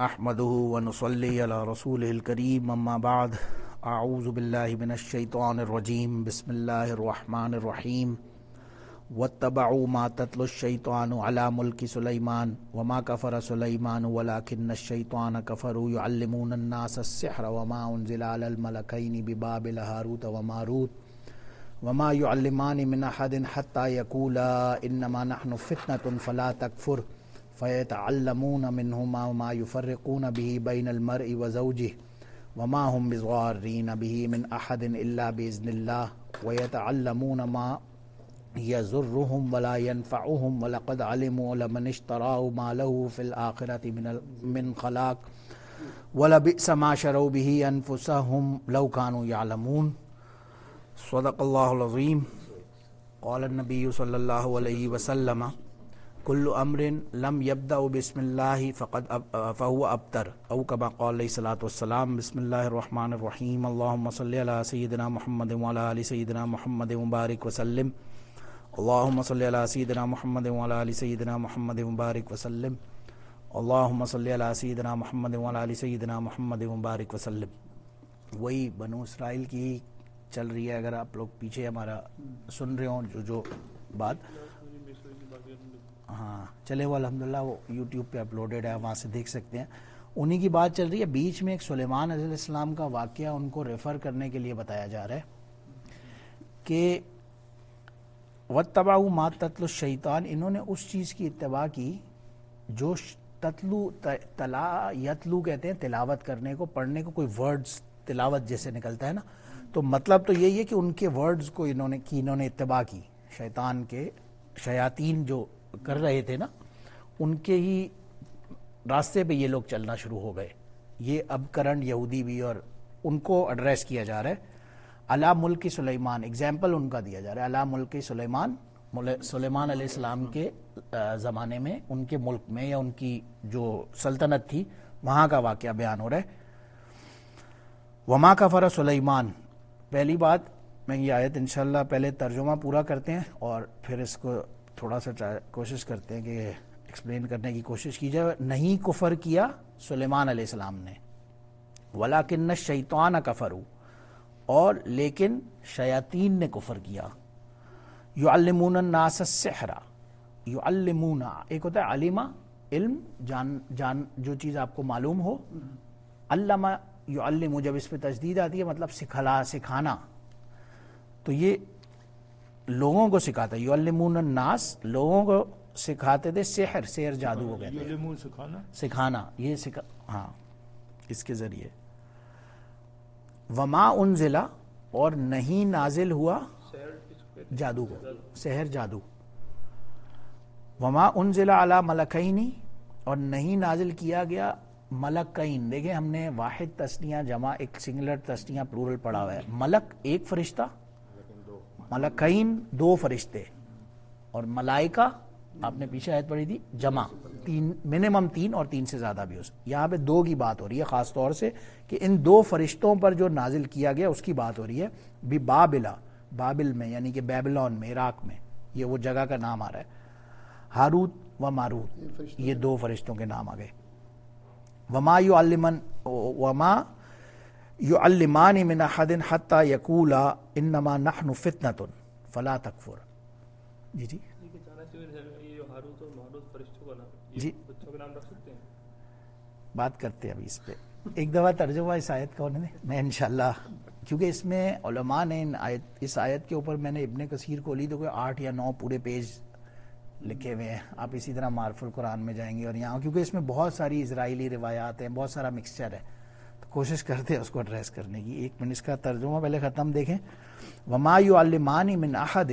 نحمده ونصلي على رسوله الكريم اما بعد اعوذ بالله من الشيطان الرجيم بسم الله الرحمن الرحيم واتبعوا ما تتلو الشيطان على ملك سليمان وما كفر سليمان ولكن الشيطان كفروا يعلمون الناس السحر وما انزل على الملكين ببابل هاروت وماروت وما يعلمان من احد حتى يقولا انما نحن فتنة فلا تكفر فيتعلمون منهما ما يفرقون به بين المرء وزوجه وما هم بضارين به من أحد إلا بإذن الله ويتعلمون ما يضرهم ولا ينفعهم ولقد علموا لمن اشتراه ما له في الآخرة من خلاق ولبئس ما شروا به أنفسهم لو كانوا يعلمون صدق الله العظيم. قال النبي صلى الله عليه وسلم کل امر لم یبدأ بسم اللہ فهو ابتر او کما قال علیہ الصلوۃ والسلام. بسم اللہ الرحمن الرحیم. اللہم صلی علی سیدنا محمد وعلی آل سیدنا محمد مبارک وسلم. اللہم صلی علی سیدنا محمد وعلی آل سیدنا محمد مبارک وسلم. اللہم صلی علی سیدنا محمد وعلی آل سیدنا محمد مبارک وسلم. وہی بنو اسرائیل کی چل رہی ہے. اگر آپ لوگ پیچھے ہمارا سن رہے ہوں جو بات چلے وہ الحمدللہ وہ یوٹیوب پہ اپلوڈیڈ ہے, وہاں سے دیکھ سکتے ہیں. انہی کی بات چل رہی ہے. بیچ میں ایک سلیمان علیہ السلام کا واقعہ ان کو ریفر کرنے کے لیے بتایا جا رہا ہے کہ وَاتَّبَعُوا مَا تَتْلُو الشَّيْطَانِ, انہوں نے اس چیز کی اتباع کی جو یتلو کہتے ہیں تلاوت کرنے کو, پڑھنے کو. کوئی ورڈز تلاوت جیسے نکلتا ہے نا, تو مطلب تو یہی ہے کہ ان کے ورڈز کو انہوں نے اتباع کی. شیطان کے شیاطین جو کر رہے تھے نا, ان کے ہی راستے پہ یہ لوگ چلنا شروع ہو گئے. یہ اب کرنٹ یہودی بھی, اور ان کو ایڈریس کیا جا رہا ہے. علی ملک سلیمان, ایگزامپل ان کا دیا جا رہا ہے. علی ملک سلیمان, سلیمان علیہ السلام کے زمانے میں ان کے ملک میں یا ان کی جو سلطنت تھی وہاں کا واقعہ بیان ہو رہا ہے. وما کفر سلیمان, پہلی بات میں یہ آیت انشاءاللہ پہلے ترجمہ پورا کرتے ہیں اور پھر اس کو تھوڑا سا کوشش کرتے ہیں کہ ایکسپلین کرنے کی کوشش کی جائے. نہیں کفر کیا سلیمان علیہ السلام نے, وَلَكِنَّ الشَّيْطَانَ كَفَرُوا, اور لیکن شیاطین نے کفر کیا. يُعَلِّمُونَ النَّاسَ السِّحْرَ, يُعَلِّمُونَ ایک ہوتا ہے علمہ, علم جان جو چیز آپ کو معلوم ہو. علمہ يُعَلِّمُ, جب اس پہ تشدید آتی ہے مطلب سکھانا, تو یہ لوگوں کو سکھاتا ہے. یعلمون الناس, لوگوں کو سکھاتے تھے. سحر جادو ہو گیا, سکھانا, یہ ہاں اس کے ذریعے. وما انزل, اور نہیں نازل ہوا جادو کو, سحر جادو. وما انزل علی ملکین, اور نہیں نازل کیا گیا ملکین. دیکھیں ہم نے واحد تثنیہ جمع ایک سنگولر تثنیہ پلورل پڑھا ہوا ہے. ملک ایک فرشتہ, ملکین دو فرشتے, اور ملائکہ آپ نے پیچھے آیت پڑھی تھی جمع, تین, منیمم تین اور تین سے زیادہ بھی ہو سکتے. یہاں پہ دو کی بات ہو رہی ہے خاص طور سے کہ ان دو فرشتوں پر جو نازل کیا گیا اس کی بات ہو رہی ہے. بابلا, بابل میں یعنی کہ بیبلون میں, عراق میں, یہ وہ جگہ کا نام آ رہا ہے. ہاروت و ماروت, یہ دو فرشتوں کے نام آ گئے. وما يعلمان من احد حتى يقولا انما نحن فتنة فلا تكفر. جی بات کرتے ہیں ابھی اس پہ. ایک دفعہ ترجمہ اس آیت کا انہوں نے, میں انشاءاللہ کیونکہ اس میں علماء نے اس آیت کے اوپر میں نے ابن کثیر کو لی تو کوئی 8 یا 9 پورے پیج لکھے ہوئے ہیں. آپ اسی طرح معرف القرآن میں جائیں گے اور یہاں, کیونکہ اس میں بہت ساری اسرائیلی روایات ہیں, بہت سارا مکسچر ہے, کوشش کرتے ہیں اس کو ایڈریس کرنے کی. 1 منٹ اس کا ترجمہ پہلے ختم دیکھیں. وما يعلمان من احد,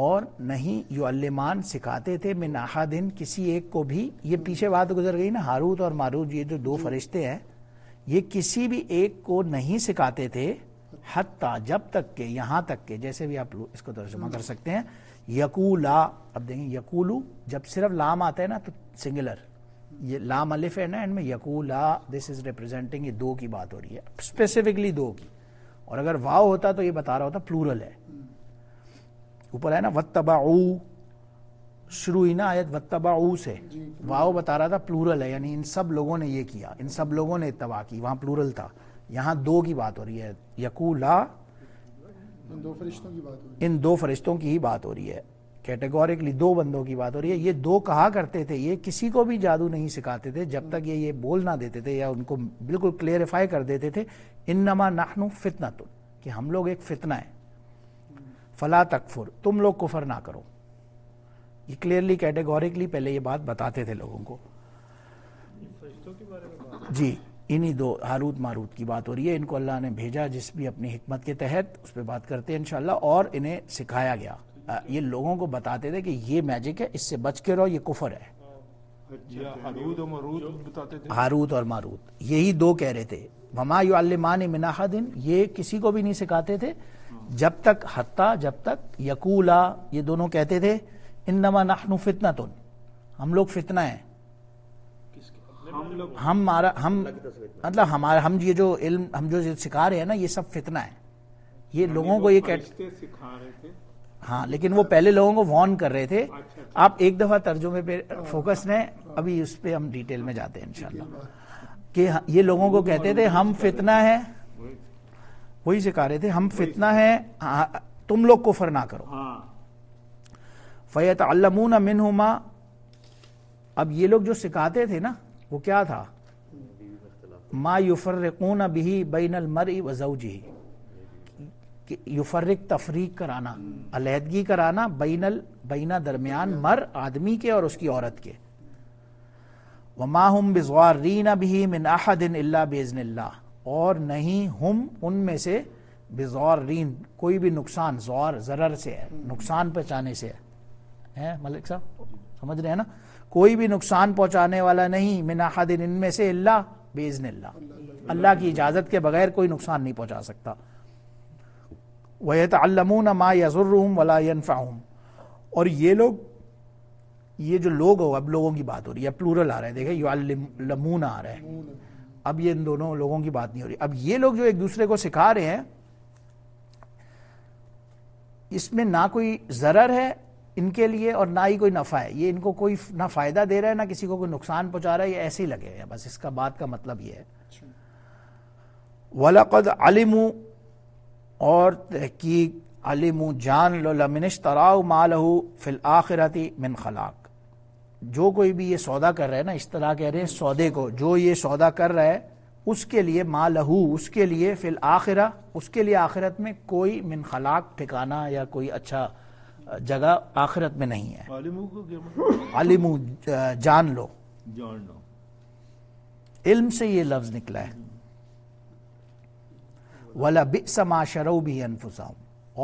اور نہیں يعلمان سکھاتے تھے, من احد کسی ایک کو بھی. یہ پیچھے بات گزر گئی نا, ہاروت اور ماروت یہ جو دو فرشتے ہیں یہ کسی بھی ایک کو نہیں سکھاتے تھے. حتیٰ جب تک کہ, یہاں تک کہ, جیسے بھی آپ اس کو ترجمہ کر سکتے ہیں. یقولا, اب دیکھیں یقولو جب صرف لام آتا ہے نا تو سنگولر, یہ لام الف ہے نا اینڈ میں, یقولا دس از ریپرزینٹنگ, یہ دو کی بات ہو رہی ہے اسپیسیفکلی دو کی. اور اگر واو ہوتا تو یہ بتا رہا ہوتا پلورل ہے. اوپر ہے نا واتبعوا شروع ہوئی نا آیت واتبعوا سے، واو بتا رہا تھا پلورل ہے، یعنی ان سب لوگوں نے یہ کیا، ان سب لوگوں نے اتباع کی، وہاں پلورل تھا، یہاں دو کی بات ہو رہی ہے، یقولا ان دو فرشتوں کی بات ہوئی، ان دو فرشتوں کی ہی بات ہو رہی ہے، کیٹیگوریکلی دو بندوں کی بات ہو رہی ہے. یہ دو کہا کرتے تھے، یہ کسی کو بھی جادو نہیں سکھاتے تھے جب تک یہ بول نہ دیتے تھے یا ان کو بالکل کلیئرفائی کر دیتے تھے، انما نحن فتنۃ، کہ ہم لوگ ایک فتنہ ہے، فلا تکفر، تم لوگ کفر نہ کرو. یہ کلیئرلی کیٹیگوریکلی پہلے یہ بات بتاتے تھے لوگوں کو. جی انہی دو ہاروت ماروت کی بات ہو رہی ہے، ان کو اللہ نے بھیجا جس بھی اپنی حکمت کے تحت، اس پہ بات کرتے ہیں انشاءاللہ، اور انہیں سکھایا گیا. یہ لوگوں کو بتاتے تھے کہ یہ میجک ہے، اس سے بچ کے رہو، یہ کفر ہے. ہاروت اور ماروت بتاتے تھے، ہاروت اور ماروت یہی دو کہہ رہے تھے. وما یعلمان من احد، یہ کسی کو بھی نہیں سکھاتے تھے جب تک، حتیٰ جب تک یقولا، یہ دونوں کہتے تھے انما نحن فتنۃ، ہم لوگ فتنہ ہیں. ہم مطلب ہمارا، ہم یہ جو علم ہم جو سکھا رہے ہیں نا، یہ سب فتنہ ہے. یہ لوگوں کو یہ فرشتے سکھا رہے تھے. ہاں لیکن وہ پہلے لوگوں کو وارن کر رہے تھے. آپ ایک دفعہ ترجمے پہ فوکس لیں، ابھی اس پہ ہم ڈیٹیل میں جاتے ہیں انشاءاللہ. کہ یہ لوگوں کو کہتے تھے ہم فتنہ ہیں، وہی سکھا رہے تھے ہم فتنہ ہیں، تم لوگ کفر نہ کرو. فَيَتَعَلَّمُونَ مِنْهُمَا، اب یہ لوگ جو سکھاتے تھے نا وہ کیا تھا، ما یفرقون بہ بین المرء وزوجہ، یفرق تفریق کرانا، علیحدگی کرانا، بین درمیان مر آدمی کے اور اس کی عورت کے. وما ہم بضارین بہ من احد الا باذن اللہ، اور نہیں ہم ان میں سے بضارین، کوئی بھی نقصان، ضار ضرر سے ہے، نقصان پہنچانے سے ہے ملک صاحب سمجھ رہے ہیں نا، کوئی بھی نقصان پہنچانے والا نہیں، من احد ان میں سے، الا باذن اللہ، اللہ کی اجازت کے بغیر کوئی نقصان نہیں پہنچا سکتا. وَيَتَعَلَّمُونَ مَا يَضُرُّهُمْ وَلَا يَنْفَعُهُمْ، اور یہ لوگ، یہ جو لوگ ہو، اب لوگوں کی بات ہو رہی ہے، پلورل آ رہا ہے، دیکھیں یعلمون آ رہا ہے، اب یہ ان دونوں لوگوں کی بات نہیں ہو رہی. اب یہ لوگ جو ایک دوسرے کو سکھا رہے ہیں، اس میں نہ کوئی ضرر ہے ان کے لیے اور نہ ہی کوئی نفع ہے. یہ ان کو کوئی نہ فائدہ دے رہا ہے نہ کسی کو کوئی نقصان پہنچا رہا ہے، یہ ایسے ہی لگے ہیں بس. اس کا بات کا مطلب یہ ہے. وَلَقَدْ عَلِمُوا، اور تحقیق، علموا جان لو، لمن اشتراؤ مَا لَهُ فِي الْآخِرَةِ مِنْ خَلَاقٍ، جو کوئی بھی یہ سودا کر رہا ہے نا، اشترا کہہ رہے ہیں سودے کو، جو یہ سودا کر رہا ہے اس کے لیے، مَا لَهُ، اس کے لیے، فی الآخرہ، اس کے لیے آخرت میں کوئی من خلاق ٹھکانہ یا کوئی اچھا جگہ آخرت میں نہیں ہے. عالموں کو کیا مطلب؟ علموا جان لو، جان لو، علم سے یہ لفظ نکلا ہے. وَلَبِئْسَ مَا شَرَوْا بِهِ أَنفُسَهُمْ،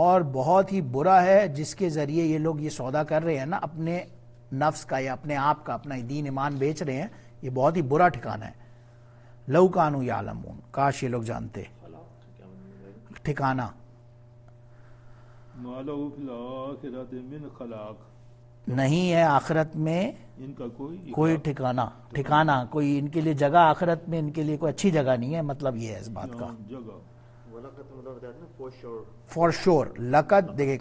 اور بہت ہی برا ہے جس کے ذریعے یہ لوگ یہ سودا کر رہے ہیں نا، اپنے نفس کا یا اپنے آپ کا، اپنا دین ایمان بیچ رہے ہیں، یہ بہت ہی برا ٹھکانہ ہے. لَوْ كَانُوا يَعْلَمُونَ، کاش یہ لوگ جانتے. ٹھکانہ مَا لَهُ فِي الْآخِرَةِ مِنْ خَلَاقٍ، نہیں ہے آخرت میں ان کا کوئی ٹھکانہ کوئی ان کے لیے جگہ آخرت میں، ان کے لیے کوئی اچھی جگہ نہیں ہے. مطلب یہ ہے اس بات کا. جگہ فور شور، لقد، دیکھیں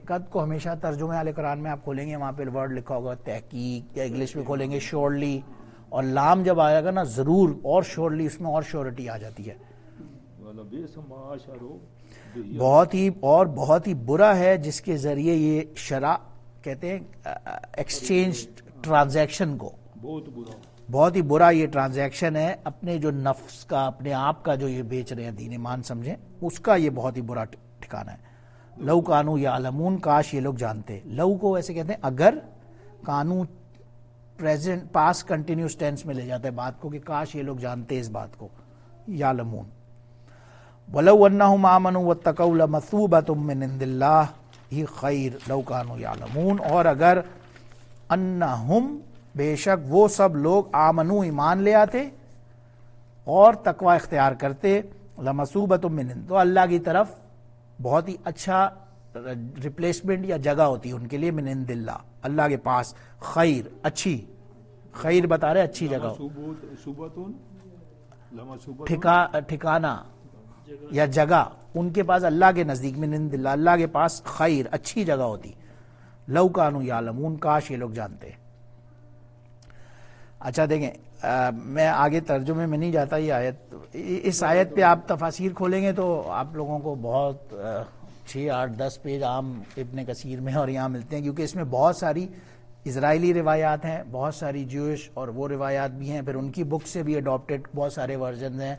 قد کو ہمیشہ ترجمہ اہل قرآن میں آپ کھولیں گے، وہاں پہ ورڈ لکھا ہوگا تحقیق، یا انگلش میں کھولیں گے شورلی، اور لام جب آئے گا نا ضرور، اور شورلی، اس میں اور شورٹی آ جاتی ہے. وَلَبِئْسَ مَا شَرَوْا بِهِ، بہت ہی اور بہت ہی برا ہے جس کے ذریعے یہ شرع کہتے ہیں ایکسچینج ٹرانزیکشن کو، بہت برا، بہت ہی برا یہ ٹرانزیکشن ہے، اپنے جو نفس کا، اپنے آپ کا جو یہ بیچ رہے ہیں دین ایمان سمجھیں، اس کا یہ بہت ہی برا ٹھکانہ ہے. لو کانو یعلمون، کاش یہ لوگ جانتے. لو کو ویسے کہتے ہیں اگر، کانو پریزنٹ پاس کنٹینیوس ٹینس میں لے جاتا ہے بات کو، کہ کاش یہ لوگ جانتے اس بات کو. یعلمون. وَلَوْ أَنَّهُمْ آمَنُوا وَاتَّقَوْا لَمَثُوبَةٌ مِّنْ عِندِ اللَّهِ ہی خیر لو کانوا یعلمون، اور اگر انہم، بے شک وہ سب لوگ، آمنو ایمان لے آتے اور تقوی اختیار کرتے، لمثوبۃ من عند، تو اللہ کی طرف بہت ہی اچھا ریپلیسمنٹ یا جگہ ہوتی ہے ان کے لیے، من عند اللہ، اللہ کے پاس، خیر، اچھی، خیر بتا رہے اچھی جگہ، ٹھکانہ یا جگہ ان کے پاس، اللہ کے نزدیک، من عند اللہ، اللہ کے پاس خیر، اچھی جگہ ہوتی. لو کانوا یعلمون، کاش یہ لوگ جانتے. اچھا دیکھیں میں آگے ترجمے میں نہیں جاتا. یہ آیت، اس آیت پہ آپ تفاسیر کھولیں گے تو آپ لوگوں کو بہت 6 8 10 پیج عام ابن کثیر میں اور یہاں ملتے ہیں، کیونکہ اس میں بہت ساری اسرائیلی روایات ہیں، بہت ساری جوش اور وہ روایات بھی ہیں، پھر ان کی بک سے بھی اڈاپٹیڈ بہت سارے ورژنز ہیں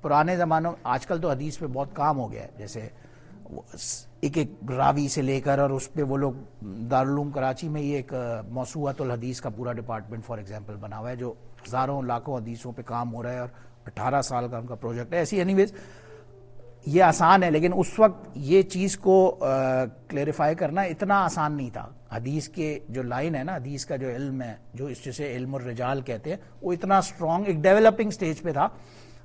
پرانے زمانوں. آج کل تو حدیث پہ بہت کام ہو گیا ہے، جیسے ایک راوی سے لے کر اور اس پہ وہ لوگ دارالعلوم کراچی میں یہ ایک موسوعۃ الحدیث کا پورا ڈپارٹمنٹ فار ایگزامپل بنا ہوا ہے، جو ہزاروں لاکھوں حدیثوں پہ کام ہو رہا ہے اور 18 سال کا ان کا پروجیکٹ ہے. ایسی اینی ویز یہ آسان ہے، لیکن اس وقت یہ چیز کو کلیریفائی کرنا اتنا آسان نہیں تھا. حدیث کے جو لائن ہے نا، حدیث کا جو علم ہے، جو اس جسے علم الرجال کہتے ہیں، وہ اتنا اسٹرانگ ایک ڈیولپنگ سٹیج پہ تھا،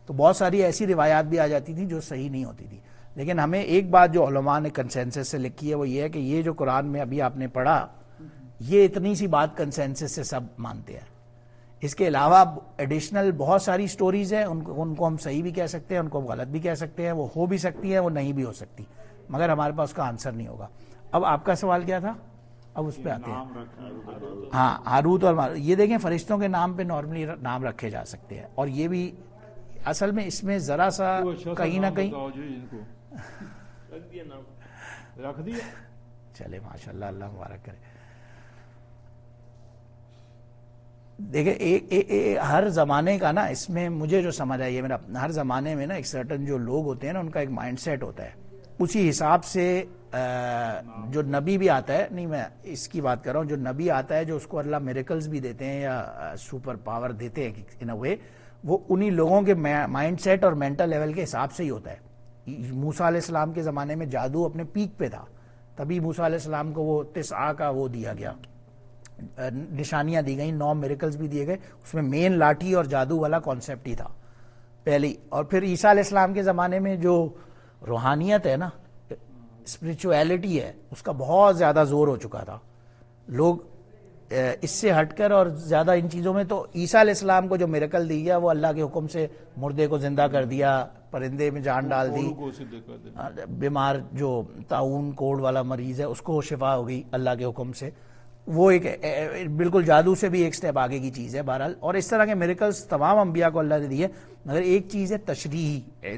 تو بہت ساری ایسی روایات بھی آ جاتی تھیں جو صحیح نہیں ہوتی تھی. لیکن ہمیں ایک بات جو علماء نے کنسنسس سے لکھی ہے وہ یہ ہے کہ یہ جو قرآن میں ابھی آپ نے پڑھا، یہ اتنی سی بات کنسنسس سے سب مانتے ہیں. اس کے علاوہ ایڈیشنل بہت ساری سٹوریز ہیں، ان کو ہم صحیح بھی کہہ سکتے ہیں، ان کو ہم غلط بھی کہہ سکتے ہیں، وہ ہو بھی سکتی ہیں، وہ نہیں بھی ہو سکتی، مگر ہمارے پاس اس کا آنسر نہیں ہوگا. اب آپ کا سوال کیا تھا؟ اب اس پہ آتے ہیں. ہاں، ہاروت اور ماروت، یہ دیکھیں فرشتوں کے نام پہ نارملی نام رکھے جا سکتے ہیں، اور یہ بھی اصل میں اس میں ذرا سا کہیں نہ کہیں رکھ دیا. چلے ماشاء اللہ، اللہ مبارک کرے. دیکھیں ہر زمانے کا نا، اس میں مجھے جو سمجھ آئی ہے میرا، ہر زمانے میں نا ایک سرٹن جو لوگ ہوتے ہیں نا، ان کا ایک مائنڈ سیٹ ہوتا ہے. اسی حساب سے جو نبی بھی آتا ہے، نہیں میں اس کی بات کر رہا ہوں، جو نبی آتا ہے جو اس کو اللہ میریکلز بھی دیتے ہیں یا سپر پاور دیتے ہیں ان اے وے، وہ انہی لوگوں کے مائنڈ سیٹ اور مینٹل لیول کے حساب سے ہی ہوتا ہے. موسیٰ علیہ السلام کے زمانے میں جادو اپنے پیک پہ تھا، تبھی موسیٰ علیہ السلام کو وہ 9 کا وہ دیا گیا، نشانیاں دی گئیں، 9 میریکلز بھی دیے گئے. اس میں مین لاٹھی اور جادو والا کانسیپٹ ہی تھا پہلی. اور پھر عیسیٰ علیہ السلام کے زمانے میں جو روحانیت ہے نا، اسپریچویلٹی ہے، اس کا بہت زیادہ زور ہو چکا تھا. لوگ اس سے ہٹ کر اور زیادہ ان چیزوں میں، تو عیسیٰ علیہ السلام کو جو میریکل دی گیا وہ اللہ کے حکم سے مردے کو زندہ کر دیا، پرندے میں جان ڈال دی، بیمار جو طاعون کوڑ والا مریض ہے اس کو شفا ہو گئی اللہ کے حکم سے. وہ ایک بالکل جادو سے بھی ایک سٹیپ آگے کی چیز ہے بہرحال. اور اس طرح کے میریکلز تمام انبیاء کو اللہ نے دیے، مگر ایک چیز ہے تشریحی.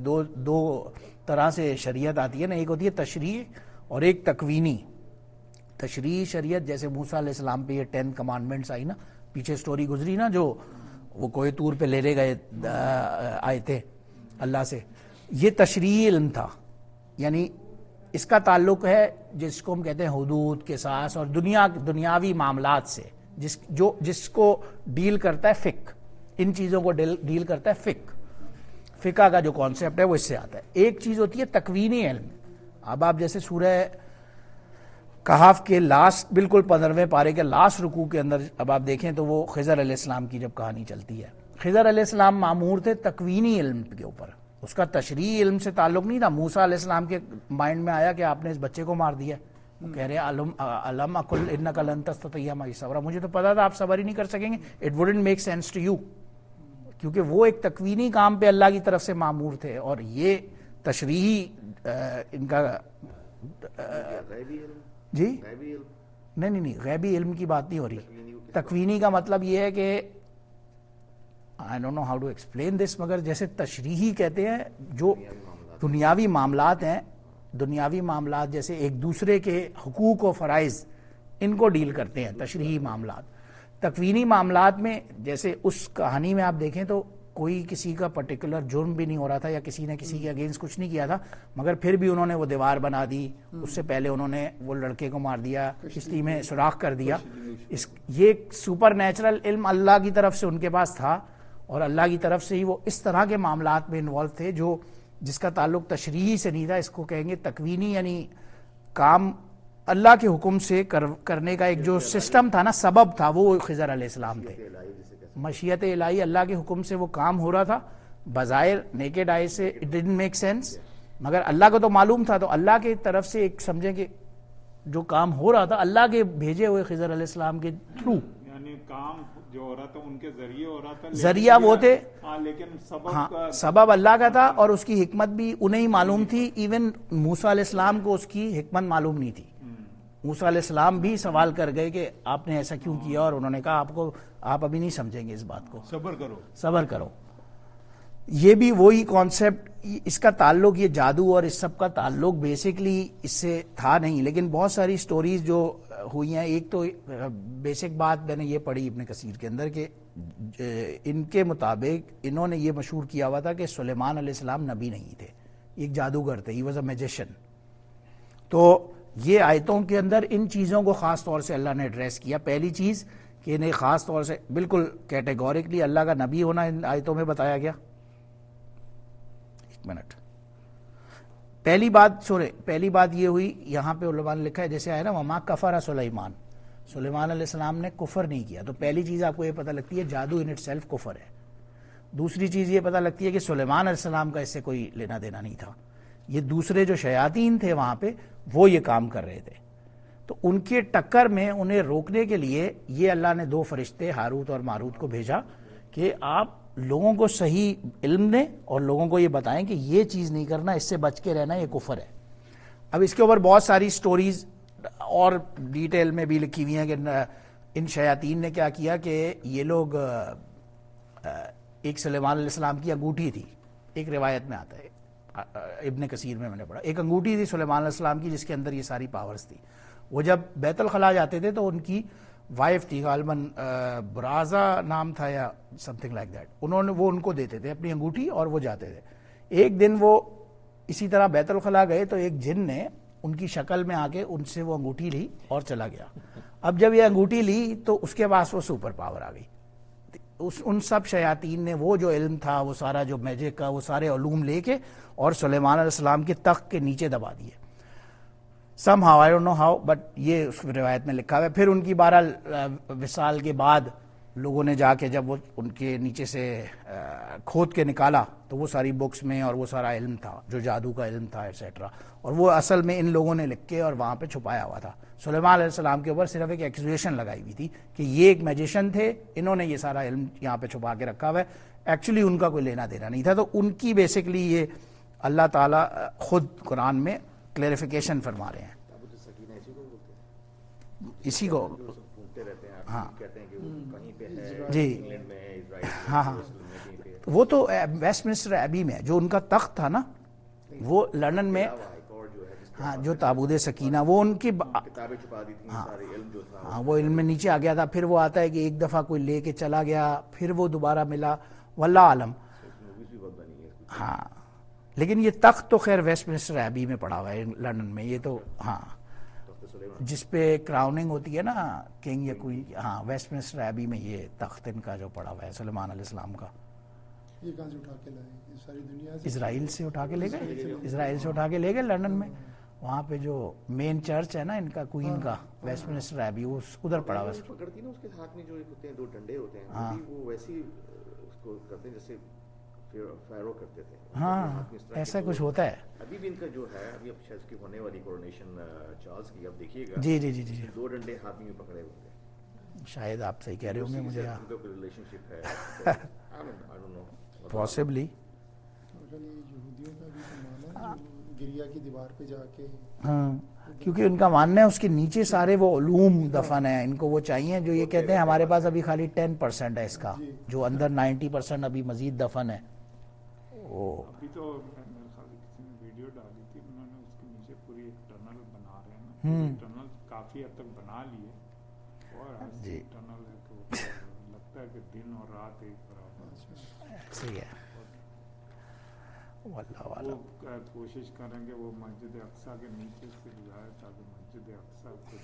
دو طرح سے شریعت آتی ہے نا، ایک ہوتی ہے تشریح اور ایک تکوینی. تشریحی شریعت جیسے موسیٰ علیہ السلام پہ یہ 10 کمانڈمنٹس آئی نا، پیچھے سٹوری گزری نا، جو وہ کوہ طور پہ لے گئے آئے تھے اللہ سے، یہ تشریحی علم تھا. یعنی اس کا تعلق ہے جس کو ہم کہتے ہیں حدود، قصاص اور دنیاوی معاملات سے، جس کو ڈیل کرتا ہے فقہ، ان چیزوں کو ڈیل کرتا ہے فقہ کا جو کانسیپٹ ہے وہ اس سے آتا ہے. ایک چیز ہوتی ہے تکوینی علم. اب آپ جیسے سورہ کہف کے لاسٹ بالکل 15ویں پارے کے لاسٹ رکوع کے اندر اب آپ دیکھیں تو وہ خضر علیہ السلام کی جب کہانی چلتی ہے، خضر علیہ السلام مامور تھے تکوینی علم کے اوپر، اس کا تشریحی علم سے تعلق نہیں تھا. موسیٰ علیہ السلام کے مائنڈ میں آیا کہ آپ نے اس بچے کو مار دیا، وہ کہہ رہے علم اقل انک لن تستطیع معی صبرا، مجھے تو پتا تھا آپ صبر ہی نہیں کر سکیں گے، it wouldn't make sense to you, کیونکہ وہ ایک تکوینی کام پہ اللہ کی طرف سے مامور تھے. اور یہ تشریحی ان کا جی نہیں غیبی علم کی بات نہیں ہو رہی. تکوینی کا مطلب یہ ہے کہ I don't know how to explain this، مگر جیسے تشریحی کہتے ہیں جو دنیاوی معاملات ہیں، دنیاوی معاملات جیسے ایک دوسرے کے حقوق و فرائض، ان کو ڈیل کرتے ہیں تشریحی معاملات. تکوینی معاملات میں جیسے اس کہانی میں آپ دیکھیں تو کوئی کسی کا پرٹیکولر جرم بھی نہیں ہو رہا تھا، یا کسی نے کسی کے اگینسٹ کچھ نہیں کیا تھا، مگر پھر بھی انہوں نے وہ دیوار بنا دی، اس سے پہلے انہوں نے وہ لڑکے کو مار دیا، کشتی میں سوراخ کر دیا. یہ سپر نیچرل علم اللہ کی طرف سے ان کے پاس تھا، اور اللہ کی طرف سے ہی وہ اس طرح کے معاملات میں انوالو تھے جس کا تعلق تشریحی سے نہیں تھا. اس کو کہیں گے تکوینی، یعنی کام اللہ کے حکم سے کرنے کا ایک جو سسٹم تھا نا، سبب تھا، وہ خضر علیہ السلام تھے. مشیت الہی، اللہ کے حکم سے وہ کام ہو رہا تھا، بظاہر نیکڈ آئی سے اٹ ڈڈنٹ میک سینس، مگر اللہ کو تو معلوم تھا. تو اللہ کی طرف سے ایک سمجھیں کہ جو کام ہو رہا تھا اللہ کے بھیجے ہوئے خضر علیہ السلام کے تھرو، یعنی کام جو ہو رہا تھا ان کے ذریعے ہو رہا تھا، ذریعہ وہ تھے، لیکن سبب اللہ کا تھا، اور اس کی حکمت بھی انہیں ہی معلوم تھی. ایون موسیٰ علیہ السلام کو اس کی حکمت معلوم نہیں تھی. موسیٰ علیہ السلام بھی سوال کر گئے کہ آپ نے ایسا کیوں کیا، اور انہوں نے کہا آپ ابھی نہیں سمجھیں گے اس بات کو، صبر کرو. یہ بھی وہی کانسیپٹ، اس کا تعلق، یہ جادو اور اس سب کا تعلق بیسکلی اس سے تھا نہیں، لیکن بہت ساری سٹوریز جو ہوئی ہیں. ایک تو بیسک بات میں نے یہ پڑھی ابن کثیر کے اندر کہ ان کے مطابق انہوں نے یہ مشہور کیا ہوا تھا کہ سلیمان علیہ السلام نبی نہیں تھے، ایک جادوگر تھے، ہی واز اے میجیشن. تو یہ آیتوں کے اندر ان چیزوں کو خاص طور سے اللہ نے ایڈریس کیا. پہلی چیز کہ انہیں خاص طور سے بالکل کیٹیگوریکلی اللہ کا نبی ہونا ان آیتوں میں بتایا گیا. ایک منٹ، پہلی بات یہ ہوئی، یہاں پہ علماء نے لکھا ہے جیسے آیا نا وما کفر سلیمان، سلیمان علیہ السلام نے کفر نہیں کیا. تو پہلی چیز آپ کو یہ پتہ لگتی ہے جادو ان اٹ سیلف کفر ہے. دوسری چیز یہ پتہ لگتی ہے کہ سلیمان علیہ السلام کا اس سے کوئی لینا دینا نہیں تھا، یہ دوسرے جو شیاطین تھے وہاں پہ وہ یہ کام کر رہے تھے. تو ان کے ٹکر میں انہیں روکنے کے لیے یہ اللہ نے 2 فرشتے ہاروت اور ماروت کو بھیجا کہ آپ لوگوں کو صحیح علم دیں اور لوگوں کو یہ بتائیں کہ یہ چیز نہیں کرنا، اس سے بچ کے رہنا، یہ کفر ہے. اب اس کے اوپر بہت ساری سٹوریز اور ڈیٹیل میں بھی لکھی ہوئی ہیں کہ ان شیاطین نے کیا کیا کہ یہ لوگ، ایک سلیمان علیہ السلام کی انگوٹھی تھی، ایک روایت میں آتا ہے، ابن کثیر میں نے پڑھا، ایک انگوٹھی تھی سلیمان علیہ السلام کی جس کے اندر یہ ساری پاورز تھی. وہ جب بیت الخلاء جاتے تھے تو ان کی وائف تھی غالباً برازا نام تھا یا سم تھنگ لائک دیٹ، وہ ان کو دیتے تھے اپنی انگوٹھی اور وہ جاتے تھے. ایک دن وہ اسی طرح بیت الخلاء گئے تو ایک جن نے ان کی شکل میں آ کے ان سے وہ انگوٹھی لی اور چلا گیا. اب جب یہ انگوٹھی لی تو اس کے پاس وہ سپر پاور آ گئی. ان سب شیاطین نے وہ جو علم تھا، وہ سارا جو میجک کا، وہ سارے علوم لے کے اور سلیمان علیہ السلام کے تخت کے نیچے دبا دیے. somehow I don't know how but یہ اس روایت میں لکھا ہوا ہے. پھر ان کی 12 وصال کے بعد لوگوں نے جا کے جب وہ ان کے نیچے سے کھود کے نکالا تو وہ ساری بکس میں اور وہ سارا علم تھا جو جادو کا علم تھا ایٹسیٹرا، اور وہ اصل میں ان لوگوں نے لکھ کے اور وہاں پہ چھپایا ہوا تھا. سلیمان علیہ السلام کے اوپر صرف ایک ایکسکیوزیشن لگائی ہوئی تھی کہ یہ ایک میجیشن تھے، انہوں نے یہ سارا علم یہاں پہ چھپا کے رکھا ہوا ہے. ایکچولی ان کا کوئی لینا دینا نہیں تھا. تو ان کی بیسکلی یہ اللہ تعالیٰ خود قرآن میں کلیریفیکیشن فرما رہے ہیں. اسی کو ہاں جی ہاں وہ تو ویسٹ منسٹر ایبی میں جو ان کا تخت تھا نا، وہ لندن میں، ہاں جو تابوت سکینہ، وہ ان کی ہاں وہ علم میں نیچے آ گیا تھا. پھر وہ آتا ہے کہ ایک دفعہ کوئی لے کے چلا گیا، پھر وہ دوبارہ ملا، واللہ عالم. ہاں لیکن یہ تخت تو خیر ویسٹ منسٹر ایبی میں پڑا ہوا ہے لندن میں. یہ تو ہاں جس پہ کراؤننگ ہوتی ہے نا کنگ یا کوئین، ہاں ویسٹ منسٹر ایبی میں یہ تخت ان کا جو پڑا ہوا ہے سلیمان علیہ السلام کا. یہ کہاں سے اٹھا کے لائے؟ ساری دنیا سے اسرائیل سے اٹھا کے لے گئے، اسرائیل سے اٹھا کے لے گئے لندن میں. وہاں پہ جو مین چرچ ہے نا ان کا کوئین کا، ویسٹ منسٹر ایبی، وہ ادھر پڑا ہوا ہے. پکڑتی نا اس کے ہاتھ میں جو ہوتے ہیں 2 ڈنڈے ہوتے ہیں، وہ ویسے اس کو کرتے ہیں جیسے فیرو کرتے تھے. ہاں ایسا کچھ ہوتا ہے. ابھی بھی ان کا جو ہے ابھی اب شاید اس کی ہونے والی کورونیشن چارلز کی، اب دیکھیے گا جی جی جی جی 2 ڈنڈے ہاتھ میں پکڑے ہوئے ہیں. شاید آپ صحیح کہہ رہے ہوں گے، مجھے ریلیشن شپ ہے پاسبلی. یہودیوں کا بھی مانا ہے گریا کی دیوار پہ جا کے، ہاں کیونکہ ان کا ماننا ہے اس کے نیچے سارے وہ علوم دفن ہیں، ان کو وہ چاہیے جو یہ کہتے ہیں ہمارے پاس ابھی خالی 10% ہے اس کا، جو اندر 90% ابھی مزید دفن ہے. ابھی تو میرے خیال سے کسی نے ویڈیو ڈالی تھی، انہوں نے اس کے نیچے پوری ایک ٹنل بنا رہے ہیں نا، ٹنل کافی حد تک بنا لیے اور ایسی ٹنل ہے کہ لگتا ہے کہ دن اور رات ایک برابر. صحیح ہے. واللہ عالم. وہ کوشش کریں گے وہ مسجد اقصیٰ کے نیچے سے جائے تاکہ مسجد اقصیٰ کو،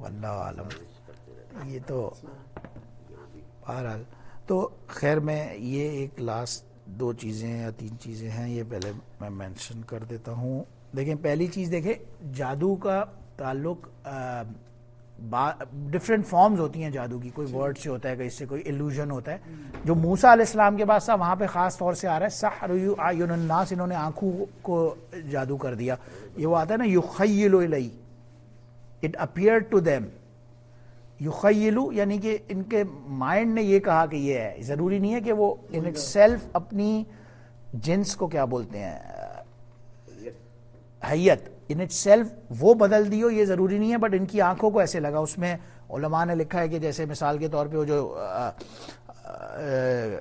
واللہ عالم. یہ تو بہرحال تو خیر میں یہ ایک لاسٹ 2 چیزیں یا 3 چیزیں ہیں، یہ پہلے میں مینشن کر دیتا ہوں. دیکھیں پہلی چیز، دیکھیں جادو کا تعلق ڈفرینٹ فارمز ہوتی ہیں جادو کی، کوئی ورڈ سے ہوتا ہے، کہیں سے کوئی ایلوژن ہوتا ہے. جو موسیٰ علیہ السلام کے پاس تھا وہاں پہ خاص طور سے آ رہا ہے سحر اعین الناس، انہوں نے آنکھوں کو جادو کر دیا. یہ وہ آتا ہے نا یخیل الی، اٹ اپیئرڈ ٹو دیم. یخیلو یعنی کہ ان کے مائنڈ نے یہ کہا کہ یہ ہے. ضروری نہیں ہے کہ وہ ان اٹ سیلف اپنی جنس کو کیا بولتے ہیں، حیت، ان اٹ سیلف وہ بدل دی ہو یہ ضروری نہیں ہے, بٹ ان کی آنکھوں کو ایسے لگا. اس میں علماء نے لکھا ہے کہ جیسے مثال کے طور پہ وہ جو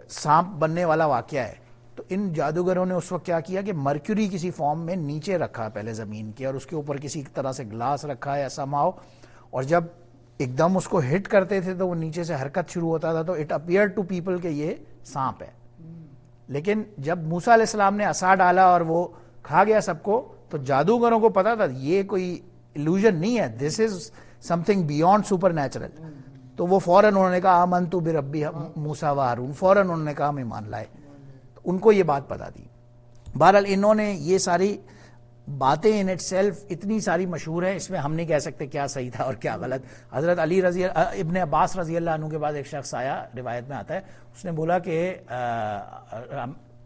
سانپ بننے والا واقعہ ہے, تو ان جادوگروں نے اس وقت کیا کیا کہ مرکیوری کسی فارم میں نیچے رکھا پہلے زمین کے, اور اس کے اوپر کسی طرح سے گلاس رکھا ہے ایسا ماؤ, اور جب ایک دم اس کو ہٹ کرتے تھے تو وہ نیچے سے حرکت شروع ہوتا تھا, تو اٹ اپیئر ٹو پیپل کہ یہ سانپ ہے. لیکن جب موسیٰ علیہ السلام نے عصا ڈالا اور وہ کھا گیا سب کو, تو جادوگروں کو پتا تھا یہ کوئی ایلوژن نہیں ہے, this is something beyond supernatural. تو وہ فوراً انہوں نے کہا آمنت بربی موسیٰ و ہارون, فوراً انہوں نے کہا ہم ایمان لائے. تو ان کو یہ بات پتا تھی. بہرحال انہوں نے یہ ساری باتیں ان اٹ سیلف اتنی ساری مشہور ہیں, اس میں ہم نہیں کہہ سکتے کیا صحیح تھا اور کیا غلط. حضرت علی ابن عباس رضی اللہ عنہ کے بعد ایک شخص آیا, روایت میں آتا ہے, اس نے بولا کہ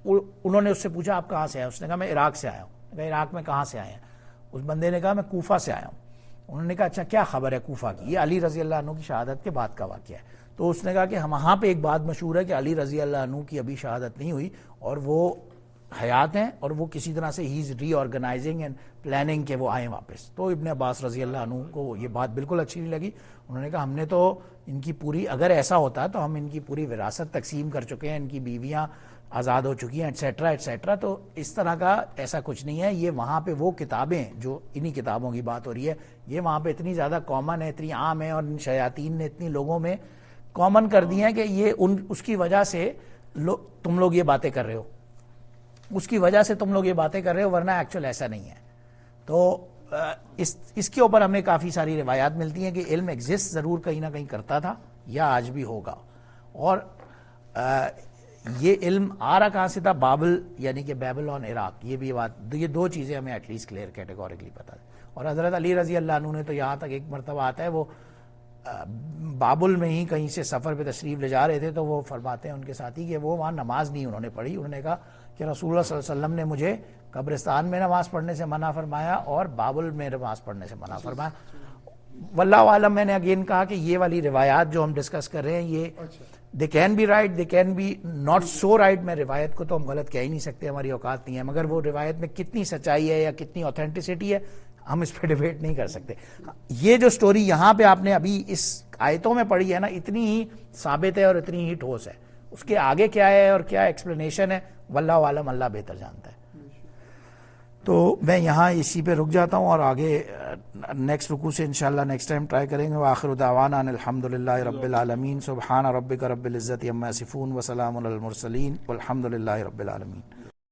انہوں نے اس سے پوچھا آپ کہاں سے آئے, اس نے کہا میں عراق سے آیا ہوں. عراق میں کہاں سے آئے ہیں؟ اس بندے نے کہا میں کوفہ سے آیا ہوں. انہوں نے کہا اچھا کیا خبر ہے کوفہ کی؟ یہ علی رضی اللہ عنہ کی شہادت کے بعد کا واقعہ ہے. تو اس نے کہا کہ وہاں پہ ایک بات مشہور ہے کہ علی رضی اللہ عنہ کی ابھی شہادت نہیں ہوئی اور وہ حیات ہیں, اور وہ کسی طرح سے ہی از ری آرگنائزنگ اینڈ پلاننگ کہ وہ آئیں واپس. تو ابن عباس رضی اللہ عنہ کو یہ بات بالکل اچھی نہیں لگی. انہوں نے کہا ہم نے تو ان کی پوری, اگر ایسا ہوتا تو ہم ان کی پوری وراثت تقسیم کر چکے ہیں, ان کی بیویاں آزاد ہو چکی ہیں ایٹسیٹرا ایٹسیٹرا. تو اس طرح کا ایسا کچھ نہیں ہے. یہ وہاں پہ وہ کتابیں جو انہی کتابوں کی بات ہو رہی ہے, یہ وہاں پہ اتنی زیادہ کامن ہے, اتنی عام ہے, اور ان شیاطین نے اتنی لوگوں میں کامن کر دی ہیں کہ یہ اس کی وجہ سے تم لوگ یہ باتیں کر رہے ہو, اس کی وجہ سے تم لوگ یہ باتیں کر رہے ہو, ورنہ ایکچوئل ایسا نہیں ہے. تو اس کے اوپر ہمیں کافی ساری روایات ملتی ہیں کہ علم ایگزسٹ ضرور کہیں نہ کہیں کرتا تھا یا آج بھی ہوگا. اور یہ علم آ رہا کہاں سے تھا؟ بابل یعنی کہ بیبلون عراق. یہ بھی بات, یہ دو چیزیں ہمیں ایٹ لیسٹ کلیئر کیٹیگوریکلی پتا ہے. اور حضرت علی رضی اللہ عنہ نے تو یہاں تک ایک مرتبہ آتا ہے, وہ بابل میں ہی کہیں سے سفر پہ تشریف لے جا رہے تھے, تو وہ فرماتے ہیں ان کے ساتھی کہ وہ وہاں نماز نہیں انہوں نے پڑھی. انہوں نے کہا کہ رسول اللہ صلی اللہ علیہ وسلم نے مجھے قبرستان میں نماز پڑھنے سے منع فرمایا اور بابل میں نماز پڑھنے سے منع فرمایا. واللہ عالم. میں نے اگین کہا کہ یہ والی روایات جو ہم ڈسکس کر رہے ہیں یہ they can be right, they can be not so right. میں روایت کو تو ہم غلط کہہ ہی نہیں سکتے, ہماری اوقات نہیں ہے, مگر وہ روایت میں کتنی سچائی ہے یا کتنی اوتھینٹسٹی ہے ہم اس پہ ڈیبیٹ نہیں کر سکتے. یہ جو سٹوری یہاں پہ آپ نے ابھی اس آیتوں میں پڑھی ہے نا, اتنی ہی ثابت ہے اور اتنی ہی ٹھوس ہے. اس کے آگے کیا ہے اور کیا ایکسپلینیشن ہے واللہ عالم, اللہ بہتر جانتا ہے. تو میں یہاں اسی پہ رک جاتا ہوں اور آگے نیکسٹ رکوع سے انشاءاللہ نیکسٹ ٹائم ٹرائی کریں گے. وآخر دعوانا ان الحمدللہ رب العالمین. سبحان ربک رب العزت عما یصفون وسلام علی المرسلین والحمدللہ رب العالمین.